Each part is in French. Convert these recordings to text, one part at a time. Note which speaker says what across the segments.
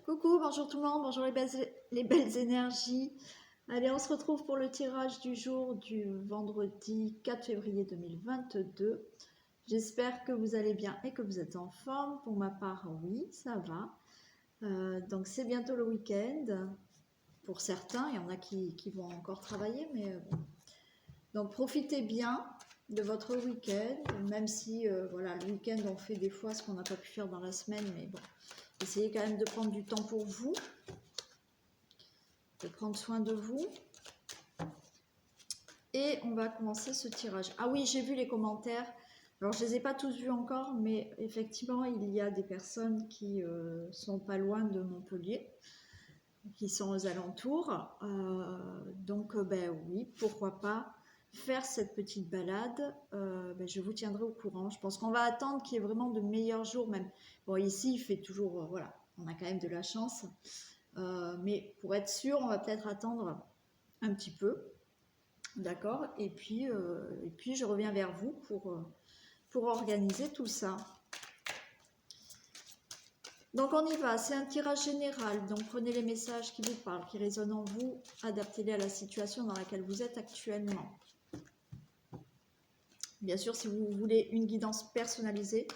Speaker 1: Coucou, bonjour tout le monde, bonjour les belles énergies. Allez, on se retrouve pour le tirage du jour du vendredi 4 février 2022. J'espère que vous allez bien et que vous êtes en forme. Pour ma part, oui, ça va. Donc c'est bientôt le week-end. Pour certains, il y en a qui vont encore travailler, mais bon. Donc profitez bien de votre week-end, même si voilà, le week-end on fait des fois ce qu'on n'a pas pu faire dans la semaine, mais bon. Essayez quand même de prendre du temps pour vous, de prendre soin de vous. Et on va commencer ce tirage. Ah oui, j'ai vu les commentaires. Alors, je ne les ai pas tous vus encore, mais effectivement, il y a des personnes qui sont pas loin de Montpellier, qui sont aux alentours. Donc, ben oui, pourquoi pas faire cette petite balade. Je vous tiendrai au courant. Je pense qu'on va attendre qu'il y ait vraiment de meilleurs jours même. Bon, ici, il fait toujours, voilà, on a quand même de la chance. Mais pour être sûr, on va peut-être attendre un petit peu. D'accord, et puis je reviens vers vous pour organiser tout ça. Donc on y va, c'est un tirage général, donc prenez les messages qui vous parlent, qui résonnent en vous, adaptez-les à la situation dans laquelle vous êtes actuellement. Bien sûr, si vous voulez une guidance personnalisée,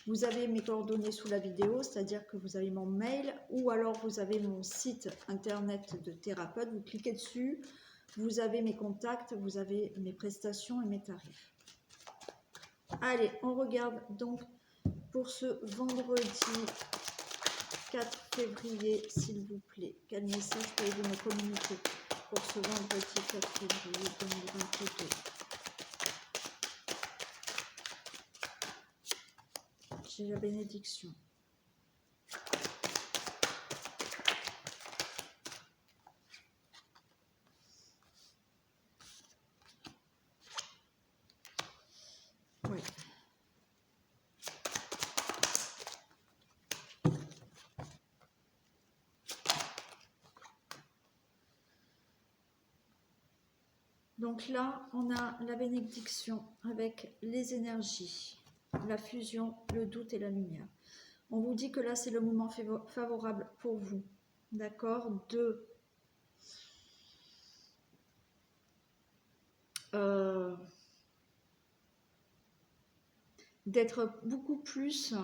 Speaker 1: vous avez mes coordonnées sous la vidéo, c'est-à-dire que vous avez mon mail ou alors vous avez mon site internet de thérapeute, vous cliquez dessus, vous avez mes contacts, vous avez mes prestations et mes tarifs. Allez, on regarde donc pour ce vendredi 4 février, s'il vous plaît. Quel message pouvez-vous me communiquer pour ce vendredi 4 février 2022? J'ai la bénédiction. Oui. Donc là, on a la bénédiction avec les énergies, la fusion, le doute et la lumière. On vous dit que là, c'est le moment favorable pour vous, d'accord, d'être beaucoup plus,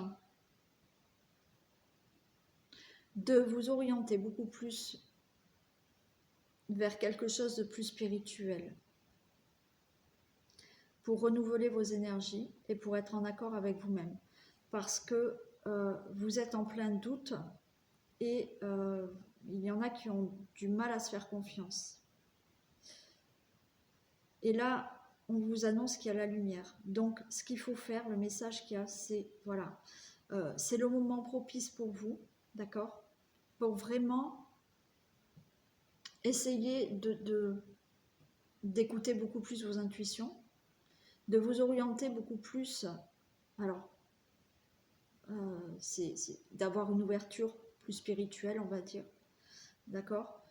Speaker 1: de vous orienter beaucoup plus vers quelque chose de plus spirituel, pour renouveler vos énergies et pour être en accord avec vous-même. Parce que vous êtes en plein doute et il y en a qui ont du mal à se faire confiance. Et là, on vous annonce qu'il y a la lumière. Donc, ce qu'il faut faire, le message qu'il y a, c'est, voilà, c'est le moment propice pour vous, d'accord, pour vraiment essayer d'écouter beaucoup plus vos intuitions, de vous orienter beaucoup plus, alors, c'est d'avoir une ouverture plus spirituelle, on va dire, d'accord,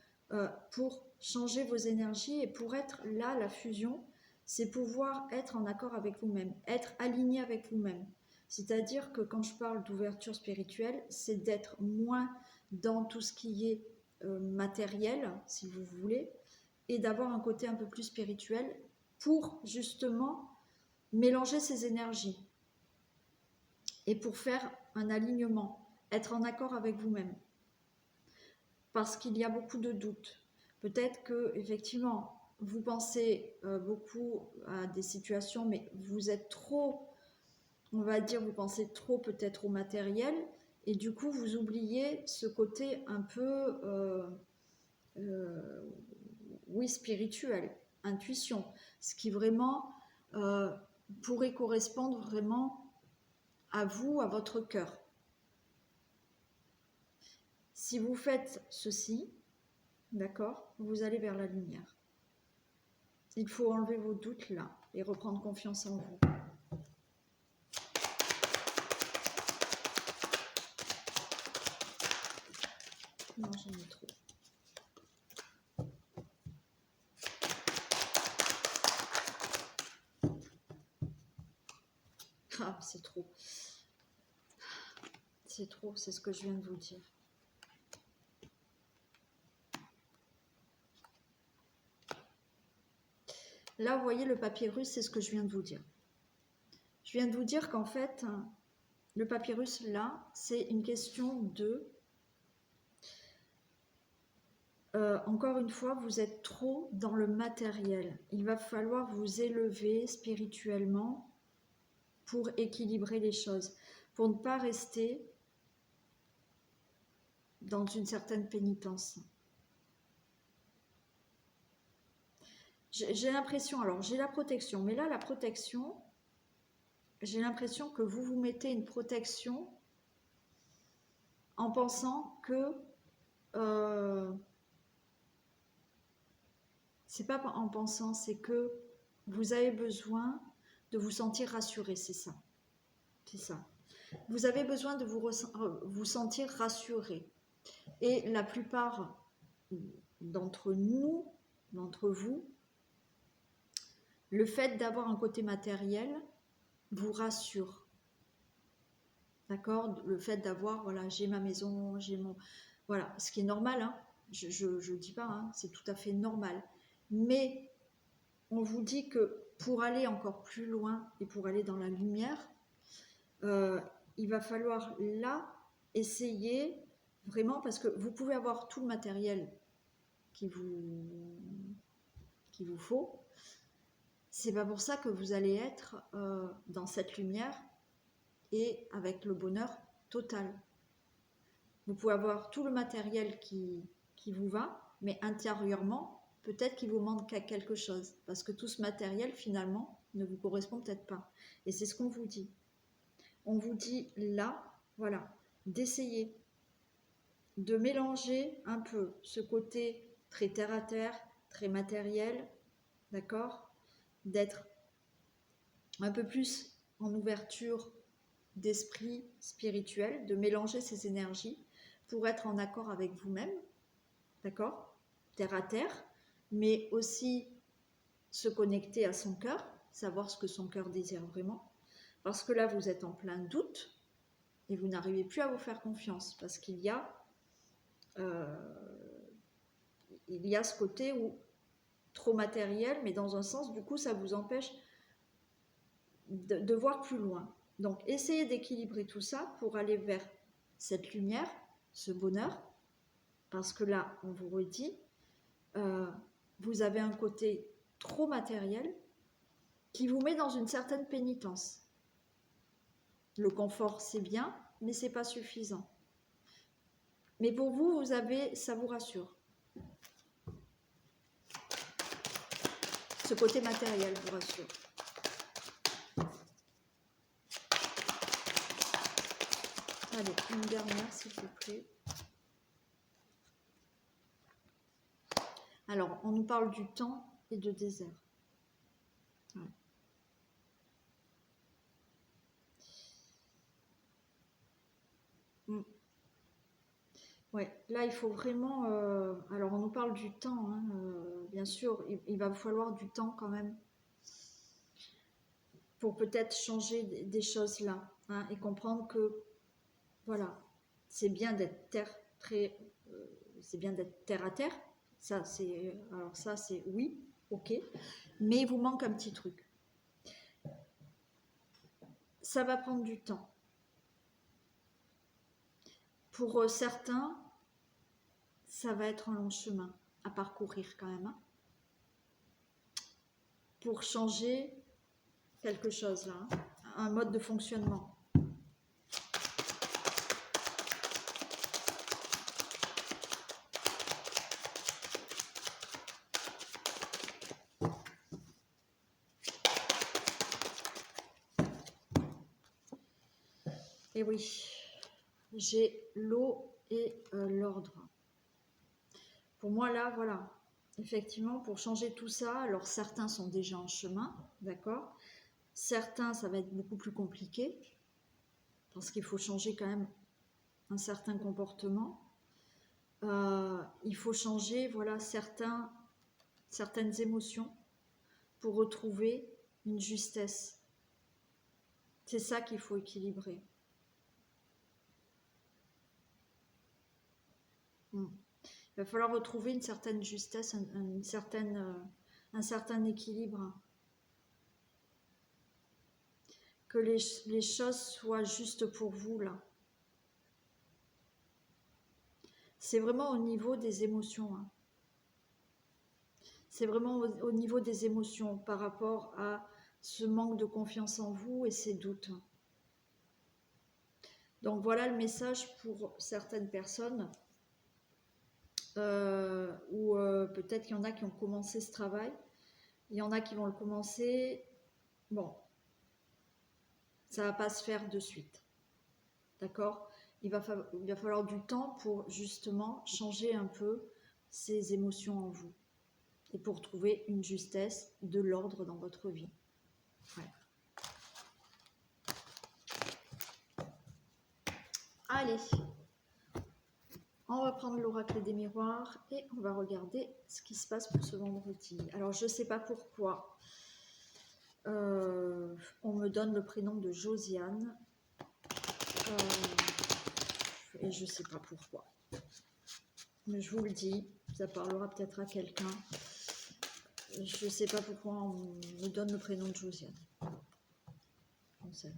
Speaker 1: pour changer vos énergies et pour être là, la fusion, c'est pouvoir être en accord avec vous-même, être aligné avec vous-même. C'est-à-dire que quand je parle d'ouverture spirituelle, c'est d'être moins dans tout ce qui est matériel, si vous voulez, et d'avoir un côté un peu plus spirituel pour justement mélanger ces énergies et pour faire un alignement, être en accord avec vous-même. Parce qu'il y a beaucoup de doutes. Peut-être que effectivement, vous pensez beaucoup à des situations, mais vous êtes trop, on va dire, vous pensez trop peut-être au matériel, et du coup, vous oubliez ce côté un peu, oui, spirituel, intuition, ce qui vraiment pourrait correspondre vraiment à vous, à votre cœur. Si vous faites ceci, d'accord, vous allez vers la lumière. Il faut enlever vos doutes là et reprendre confiance en vous. Non, j'en ai trop. Ah, c'est trop. C'est trop, c'est ce que je viens de vous dire. là, vous voyez, le papyrus, c'est ce que je viens de vous dire. Je viens de vous dire qu'en fait, le papyrus, là, c'est une question de... encore une fois, vous êtes trop dans le matériel. Il va falloir vous élever spirituellement pour équilibrer les choses, pour ne pas rester dans une certaine pénitence. J'ai l'impression, alors j'ai la protection, mais là, la protection, j'ai l'impression que vous vous mettez une protection en pensant que... c'est pas en pensant, c'est que vous avez besoin de vous sentir rassuré, c'est ça. C'est ça. Vous avez besoin de vous sentir rassuré. Et la plupart d'entre nous, d'entre vous, le fait d'avoir un côté matériel vous rassure. D'accord? Le fait d'avoir, voilà, j'ai ma maison, j'ai mon... Voilà, ce qui est normal, hein. Je ne dis pas, hein, c'est tout à fait normal. Mais on vous dit que pour aller encore plus loin et pour aller dans la lumière, il va falloir là essayer vraiment, parce que vous pouvez avoir tout le matériel qu'il vous faut. C'est pas pour ça que vous allez être dans cette lumière et avec le bonheur total. Vous pouvez avoir tout le matériel qui vous va, mais intérieurement, peut-être qu'il vous manque quelque chose, parce que tout ce matériel, finalement, ne vous correspond peut-être pas. Et c'est ce qu'on vous dit. On vous dit là, voilà, d'essayer de mélanger un peu ce côté très terre-à-terre, très matériel, d'accord, d'être un peu plus en ouverture d'esprit spirituel, de mélanger ces énergies pour être en accord avec vous-même, d'accord, terre à terre, mais aussi se connecter à son cœur, savoir ce que son cœur désire vraiment, parce que là vous êtes en plein doute et vous n'arrivez plus à vous faire confiance, parce qu'il y a ce côté où trop matériel, mais dans un sens, du coup, ça vous empêche de voir plus loin. Donc, essayez d'équilibrer tout ça pour aller vers cette lumière, ce bonheur, parce que là, on vous redit, vous avez un côté trop matériel qui vous met dans une certaine pénitence. Le confort, c'est bien, mais c'est pas suffisant. Mais pour vous, ça vous rassure. Ce côté matériel vous rassure. Allez, une dernière, s'il vous plaît. Alors, on nous parle du temps et de désert. Ouais. Ouais, là, il faut vraiment... alors, on nous parle du temps, hein, bien sûr, il va falloir du temps quand même pour peut-être changer des choses là, hein, et comprendre que, voilà, c'est bien d'être c'est bien d'être terre à terre, ça, c'est oui, ok, mais il vous manque un petit truc. Ça va prendre du temps. Pour certains, ça va être un long chemin à parcourir quand même, hein, pour changer quelque chose là, hein, un mode de fonctionnement. Et oui, j'ai l'eau et l'ordre. Pour moi là, voilà, effectivement, pour changer tout ça, alors certains sont déjà en chemin, d'accord, certains ça va être beaucoup plus compliqué, parce qu'il faut changer quand même un certain comportement, il faut changer, voilà, certaines émotions pour retrouver une justesse. C'est ça qu'il faut équilibrer. Il va falloir retrouver une certaine justesse, une certaine un certain équilibre. Que les choses soient justes pour vous, là. C'est vraiment au niveau des émotions. Hein. C'est vraiment au niveau des émotions par rapport à ce manque de confiance en vous et ces doutes. Donc voilà le message pour certaines personnes. Ou peut-être qu'il y en a qui ont commencé ce travail. Il y en a qui vont le commencer. Bon, ça ne va pas se faire de suite. D'accord ? Il va falloir du temps pour justement changer un peu ces émotions en vous. Et pour trouver une justesse, de l'ordre dans votre vie. Ouais. Allez, on va prendre l'oracle des miroirs et on va regarder ce qui se passe pour ce vendredi. Alors, je ne sais pas pourquoi on me donne le prénom de Josiane et je ne sais pas pourquoi. Mais je vous le dis, ça parlera peut-être à quelqu'un. Je ne sais pas pourquoi on me donne le prénom de Josiane. Comme ça.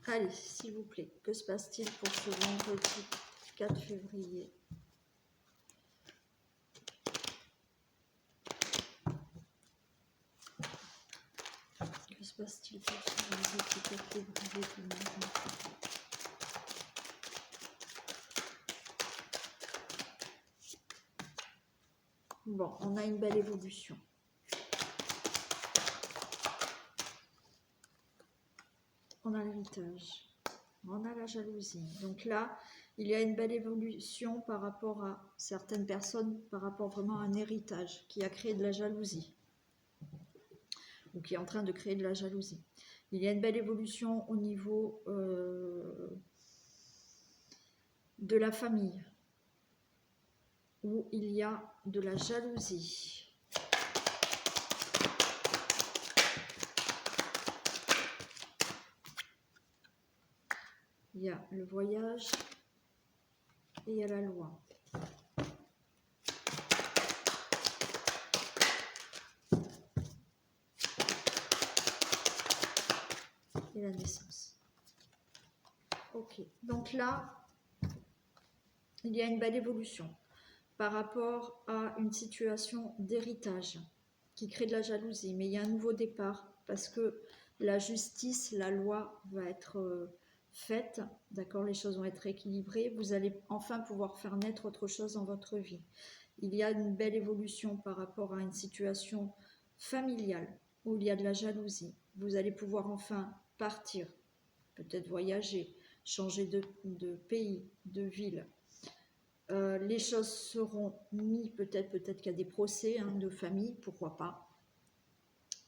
Speaker 1: Allez, s'il vous plaît, que se passe-t-il pour ce vendredi 4 février? Que se passe-t-il pour ce vendredi 4 février 2023? Bon, on a une belle évolution. On a l'héritage. On a la jalousie. Donc là, il y a une belle évolution par rapport à certaines personnes, par rapport vraiment à un héritage qui a créé de la jalousie. Ou qui est en train de créer de la jalousie. Il y a une belle évolution au niveau de la famille. Où il y a de la jalousie. Il y a le voyage et il y a la loi. Et la naissance. Ok, donc là, il y a une belle évolution par rapport à une situation d'héritage qui crée de la jalousie. Mais il y a un nouveau départ parce que la justice, la loi va être faite, d'accord, les choses vont être équilibrées. Vous allez enfin pouvoir faire naître autre chose dans votre vie. Il y a une belle évolution par rapport à une situation familiale où il y a de la jalousie. Vous allez pouvoir enfin partir, peut-être voyager, changer de pays, de ville. Les choses seront mises, peut-être qu'il y a des procès de famille, pourquoi pas,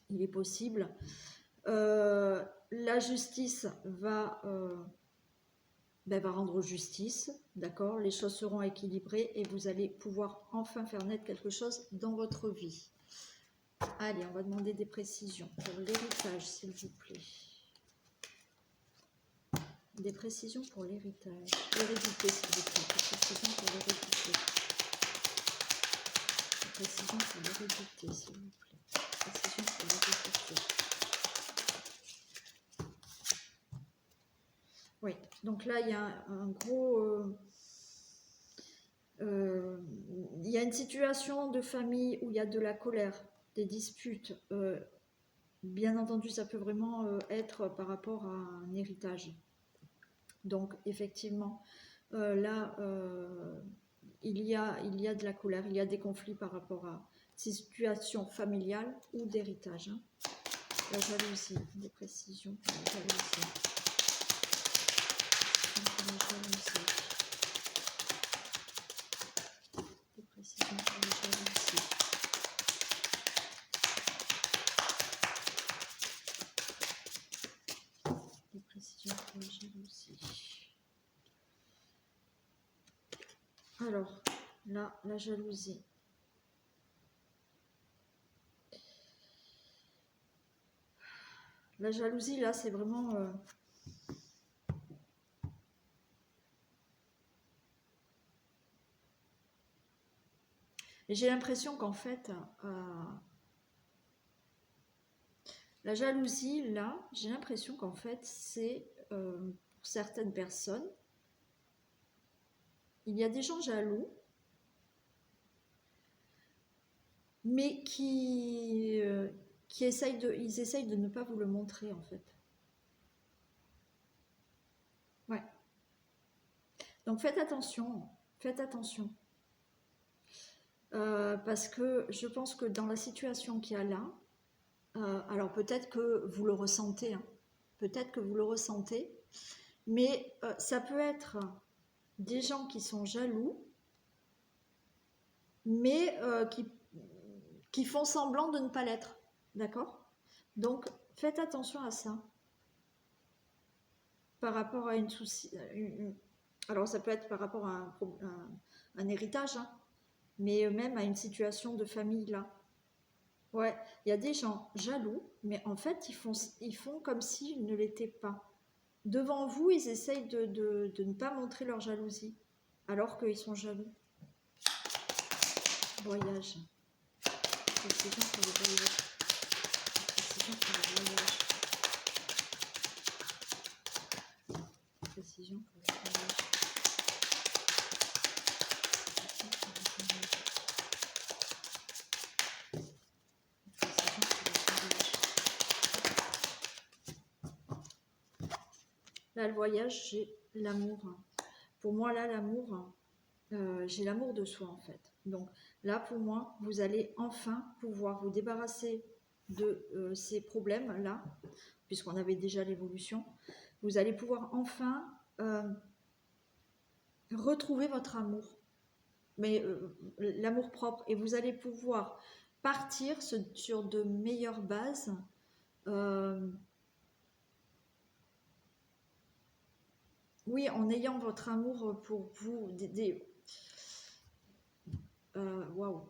Speaker 1: il est possible. La justice va rendre justice, d'accord, les choses seront équilibrées et vous allez pouvoir enfin faire naître quelque chose dans votre vie. Allez, on va demander des précisions pour l'héritage, s'il vous plaît. Des précisions pour l'héritage. L'hérédité, s'il vous plaît. Des précisions pour l'hérédité. Des précisions pour l'hérédité, s'il vous plaît. Des précisions pour l'hérédité. Oui, donc là, il y a un gros... il y a une situation de famille où il y a de la colère, des disputes. Bien entendu, ça peut vraiment être par rapport à un héritage. Donc, effectivement, là, il y a de la colère, il y a des conflits par rapport à ces situations familiales ou d'héritage. Hein. La jalousie, des précisions pour la jalousie. Des précisions pour la jalousie. Des précisions pour la jalousie. Alors, là, la jalousie. La jalousie, là, c'est vraiment... Et j'ai l'impression qu'en fait, la jalousie, là, j'ai l'impression qu'en fait, c'est pour certaines personnes, il y a des gens jaloux, mais qui ils essayent de ne pas vous le montrer, en fait. Ouais. Donc faites attention, faites attention. Parce que je pense que dans la situation qu'il y a là, alors peut-être que vous le ressentez, hein, peut-être que vous le ressentez, mais ça peut être des gens qui sont jaloux, mais qui font semblant de ne pas l'être, d'accord? Donc faites attention à ça par rapport à une souci. Alors ça peut être par rapport à un héritage, hein, mais même à une situation de famille là. Ouais, il y a des gens jaloux, mais en fait ils font comme s'ils ne l'étaient pas. Devant vous, ils essayent de ne pas montrer leur jalousie, alors qu'ils sont jaloux. Voyage. Précision sur le voyage. Précision sur le voyage. Précision pour le voyage. Là, le voyage, j'ai l'amour. Pour moi, là, l'amour, j'ai l'amour de soi, en fait. Donc, là, pour moi, vous allez enfin pouvoir vous débarrasser de ces problèmes-là, puisqu'on avait déjà l'évolution. Vous allez pouvoir enfin retrouver votre amour, mais l'amour propre, et vous allez pouvoir partir sur de meilleures bases. Oui, en ayant votre amour pour vous, waouh,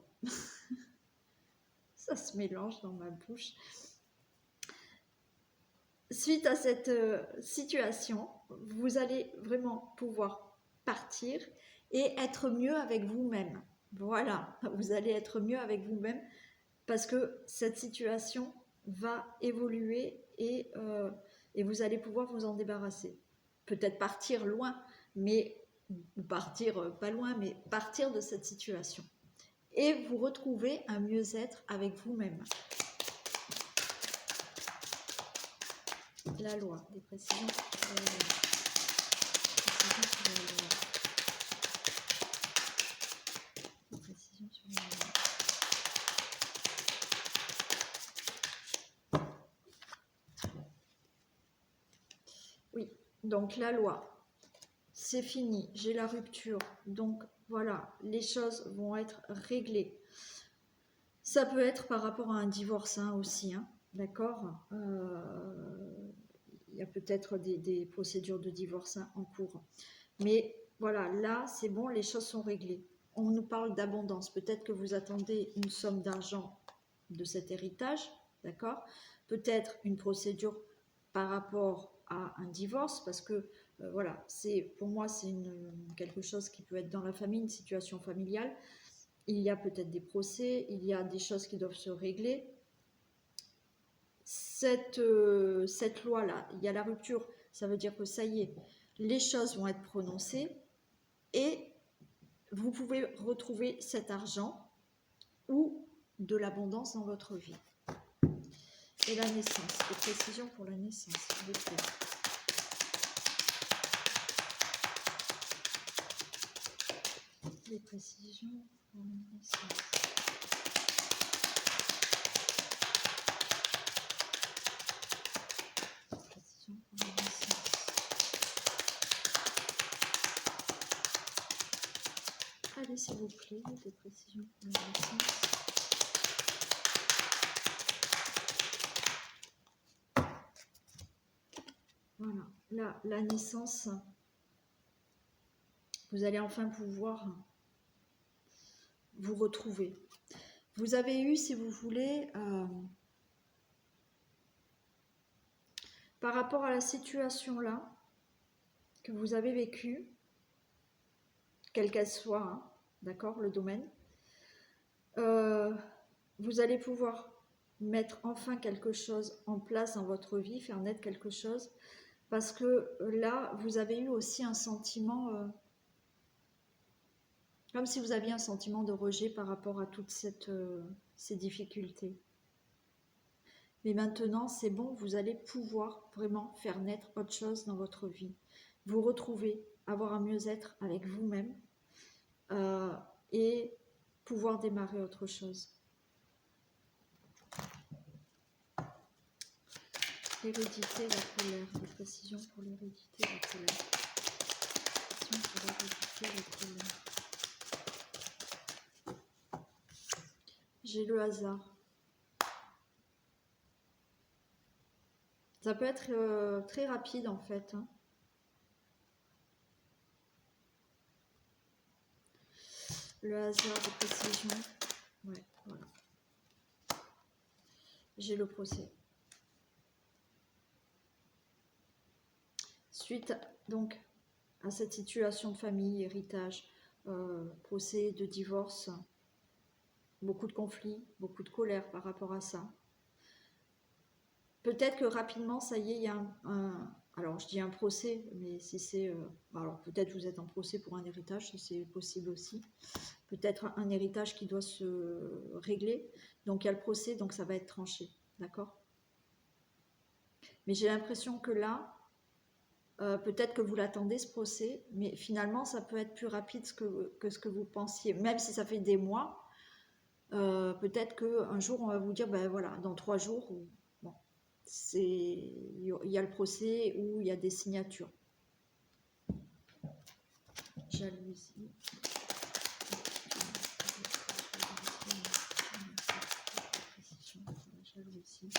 Speaker 1: ça se mélange dans ma bouche. Suite à cette situation, vous allez vraiment pouvoir partir et être mieux avec vous-même. Voilà, vous allez être mieux avec vous-même parce que cette situation va évoluer et vous allez pouvoir vous en débarrasser. Peut-être partir loin, mais ou partir pas loin, mais partir de cette situation. Et vous retrouver un mieux-être avec vous-même. La loi, des précisions sur la loi. Précisions sur la loi. Des précisions sur la loi. Oui, donc la loi, c'est fini, j'ai la rupture. Donc voilà, les choses vont être réglées. Ça peut être par rapport à un divorce hein, aussi, hein, d'accord. Il y a peut-être des procédures de divorce hein, en cours. Mais voilà, là, c'est bon, les choses sont réglées. On nous parle d'abondance. Peut-être que vous attendez une somme d'argent de cet héritage, d'accord? Peut-être une procédure par rapport à un divorce, parce que voilà, pour moi, c'est quelque chose qui peut être dans la famille, une situation familiale. Il y a peut-être des procès, il y a des choses qui doivent se régler. Cette loi-là, il y a la rupture, ça veut dire que ça y est, les choses vont être prononcées et vous pouvez retrouver cet argent ou de l'abondance dans votre vie. Et la naissance, des précisions pour la naissance, s'il vous plaît. Des précisions pour la naissance. Précisions pour la naissance. Allez, s'il vous plaît, des précisions pour la naissance. Voilà, là, la naissance, vous allez enfin pouvoir vous retrouver. Vous avez eu, si vous voulez, par rapport à la situation là que vous avez vécue, quelle qu'elle soit, hein, d'accord, le domaine, vous allez pouvoir mettre enfin quelque chose en place dans votre vie, faire naître quelque chose, parce que là, vous avez eu aussi un sentiment, comme si vous aviez un sentiment de rejet par rapport à toutes ces difficultés. Mais maintenant, c'est bon, vous allez pouvoir vraiment faire naître autre chose dans votre vie. Vous retrouver, avoir un mieux-être avec vous-même et pouvoir démarrer autre chose. L'hérédité, la colère. Des précisions pour l'hérédité, la colère. Précisions pour l'hérédité, la colère. J'ai le hasard. Ça peut être très rapide en fait. Hein. Le hasard de précision. Ouais, voilà. J'ai le procès. Suite donc à cette situation de famille, héritage, procès de divorce, beaucoup de conflits, beaucoup de colère par rapport à ça. Peut-être que rapidement, ça y est, il y a alors je dis un procès, mais si c'est... alors peut-être vous êtes en procès pour un héritage, c'est possible aussi. Peut-être un héritage qui doit se régler. Donc il y a le procès, donc ça va être tranché. D'accord? Mais j'ai l'impression que là, peut-être que vous l'attendez ce procès, mais finalement ça peut être plus rapide que ce que vous pensiez. Même si ça fait des mois, peut-être qu'un jour on va vous dire, ben voilà, dans 3 jours, bon, il y a le procès où il y a des signatures. Jalousie. Jalousie.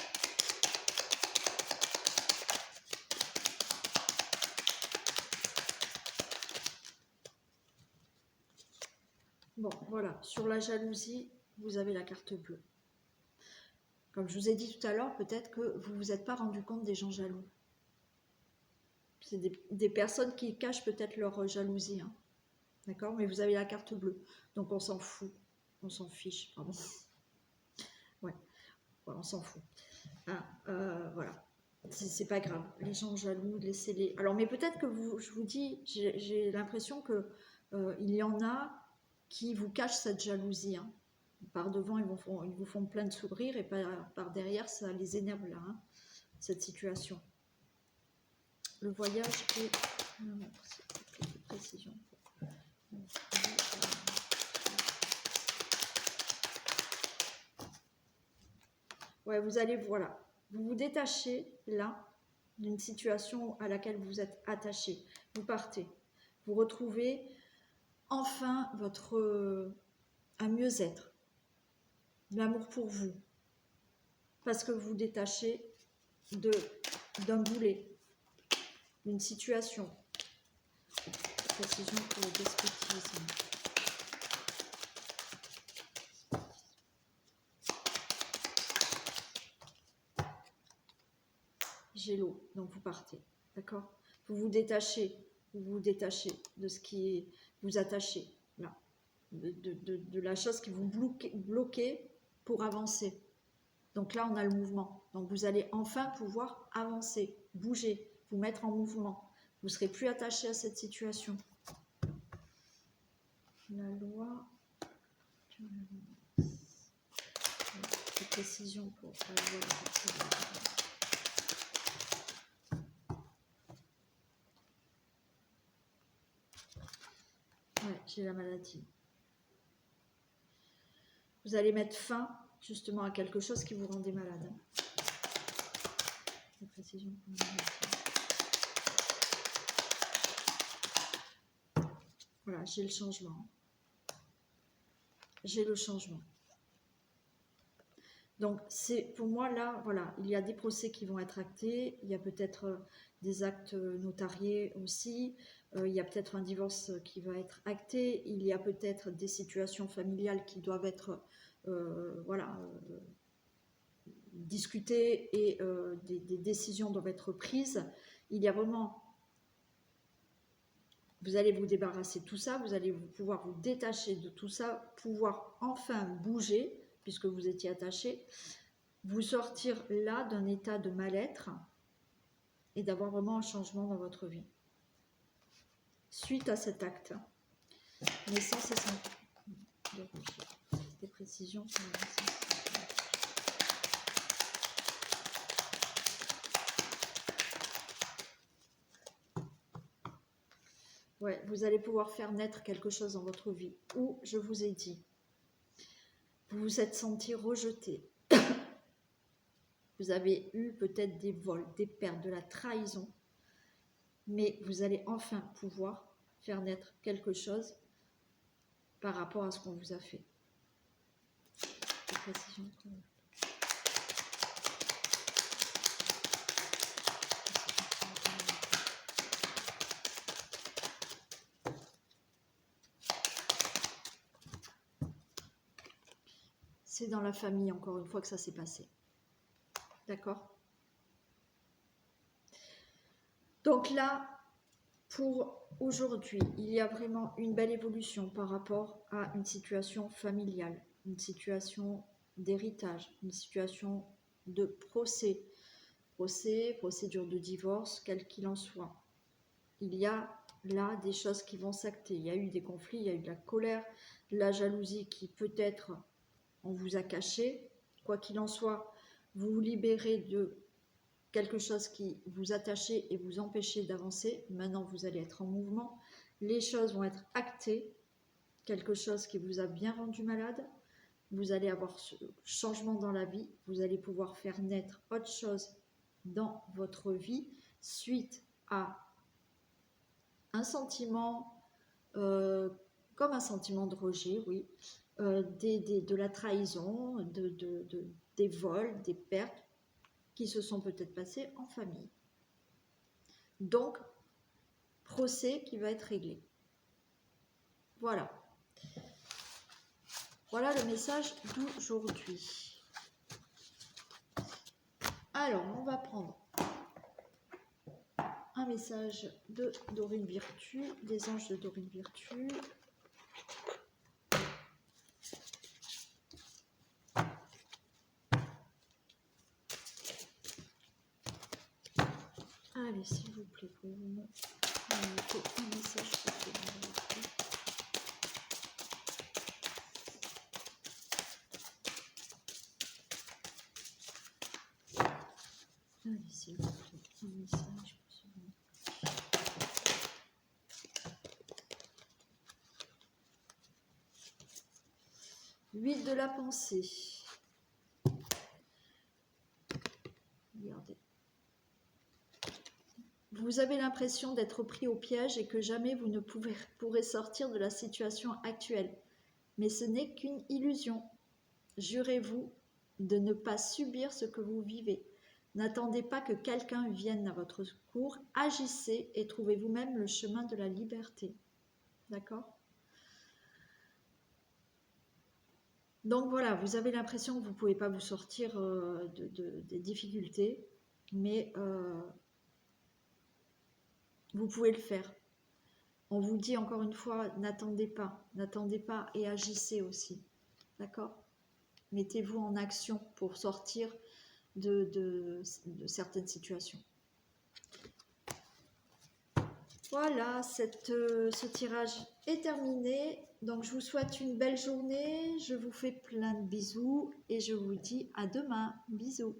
Speaker 1: Bon, voilà, sur la jalousie, vous avez la carte bleue. Comme je vous ai dit tout à l'heure, peut-être que vous ne vous êtes pas rendu compte des gens jaloux. C'est des personnes qui cachent peut-être leur jalousie. Hein. D'accord? Mais vous avez la carte bleue. Donc on s'en fout. On s'en fiche, pardon. Ouais, on s'en fout. Ah, voilà. C'est pas grave. Les gens jaloux, laissez-les. Alors, mais peut-être que je vous dis, j'ai l'impression que il y en a qui vous cachent cette jalousie. Hein. Par devant, ils vous font plein de sourires et par derrière, ça les énerve là, hein, cette situation. Le voyage et... précision. Ouais, vous allez, voilà. Vous vous détachez là d'une situation à laquelle vous êtes attaché. Vous partez. Vous retrouvez enfin un mieux-être. L'amour pour vous. Parce que vous vous détachez d'un boulet, d'une situation. Précision pour le despotisme. J'ai l'eau, donc vous partez, d'accord? Vous vous détachez de ce qui vous attachez, là, de la chose qui vous bloquez pour avancer. Donc là, on a le mouvement. Donc vous allez enfin pouvoir avancer, bouger, vous mettre en mouvement. Vous ne serez plus attaché à cette situation. La loi... Précision pour la loi de... Ouais, j'ai la maladie. Vous allez mettre fin justement à quelque chose qui vous rendait malade. La précision pour la maladie. Voilà, j'ai le changement. J'ai le changement. Donc, c'est pour moi là, voilà, il y a des procès qui vont être actés, il y a peut-être des actes notariés aussi, il y a peut-être un divorce qui va être acté, il y a peut-être des situations familiales qui doivent être, voilà, discuter et des décisions doivent être prises. Il y a vraiment, vous allez vous débarrasser de tout ça, vous allez pouvoir vous détacher de tout ça, pouvoir enfin bouger, puisque vous étiez attaché, vous sortir là d'un état de mal-être et d'avoir vraiment un changement dans votre vie. Suite à cet acte. Naissance et santé. Des précisions sur la naissance. Ouais, vous allez pouvoir faire naître quelque chose dans votre vie. Ou, je vous ai dit, vous vous êtes senti rejeté. Vous avez eu peut-être des vols, des pertes, de la trahison. Mais vous allez enfin pouvoir faire naître quelque chose par rapport à ce qu'on vous a fait. Des précisions. C'est dans la famille, encore une fois, que ça s'est passé. D'accord? Donc là, pour aujourd'hui, il y a vraiment une belle évolution par rapport à une situation familiale, une situation d'héritage, une situation de procédure de divorce, quel qu'il en soit. Il y a là des choses qui vont s'acter. Il y a eu des conflits, il y a eu de la colère, de la jalousie qui peut-être on vous a caché. Quoi qu'il en soit, vous vous libérez de quelque chose qui vous attachait et vous empêchait d'avancer. Maintenant, vous allez être en mouvement. Les choses vont être actées. Quelque chose qui vous a bien rendu malade. Vous allez avoir ce changement dans la vie. Vous allez pouvoir faire naître autre chose dans votre vie suite à un sentiment, comme un sentiment de rejet, oui, de la trahison, des vols, des pertes qui se sont peut-être passées en famille. Donc, procès qui va être réglé. Voilà. Voilà le message d'aujourd'hui. Alors, on va prendre un message de Dorine Virtue, des anges de Dorine Virtue. Allez, s'il vous plaît, pouvez-vous me mettre un message pour Dorine Virtue. Allez, s'il vous plaît, un message pour ce moment. 8 de la pensée. Regardez. Vous avez l'impression d'être pris au piège et que jamais vous ne pourrez sortir de la situation actuelle. Mais ce n'est qu'une illusion. Jurez-vous de ne pas subir ce que vous vivez. N'attendez pas que quelqu'un vienne à votre secours. Agissez et trouvez vous-même le chemin de la liberté. D'accord ? Donc voilà, vous avez l'impression que vous ne pouvez pas vous sortir des difficultés, mais vous pouvez le faire. On vous dit encore une fois, n'attendez pas et agissez aussi. D'accord ? Mettez-vous en action pour sortir de certaines situations. Voilà, ce tirage est terminé. Donc je vous souhaite une belle journée, je vous fais plein de bisous et je vous dis à demain. Bisous.